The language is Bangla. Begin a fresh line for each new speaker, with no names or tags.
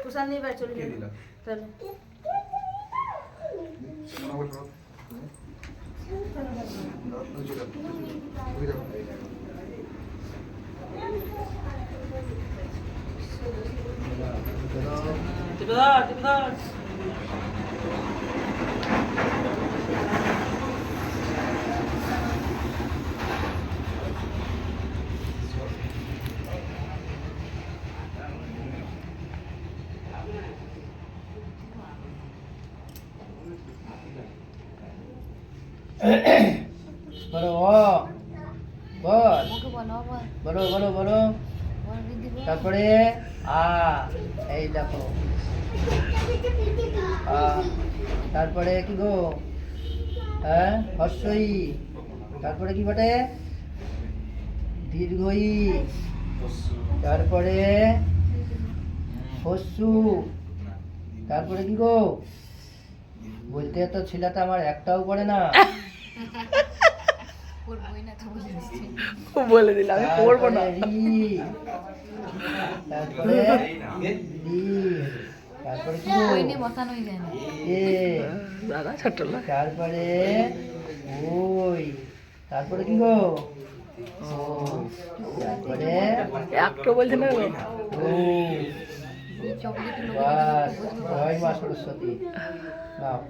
প্রসাদ নিয়ে বাড়ি চলে যাবে তাহলে
বলো বল বলো বলো বলো তারপরে এই দেখো তারপরে কি গো হ্যাঁ হর্ষই তারপরে কি বটে দীর্ঘই তারপরে হস্যু তারপরে কি গো বলতে তো ছেলেটা আমার একটাও পড়ে না
বলে দিলাম আমি পড়বো না
তারপরে তারপরে কি গো
দাদা ছোট
তারপরে ওই তারপরে কি গো তারপরে
একটা বলছে না গো
ও বাস জয় মা সরস্বতী নাও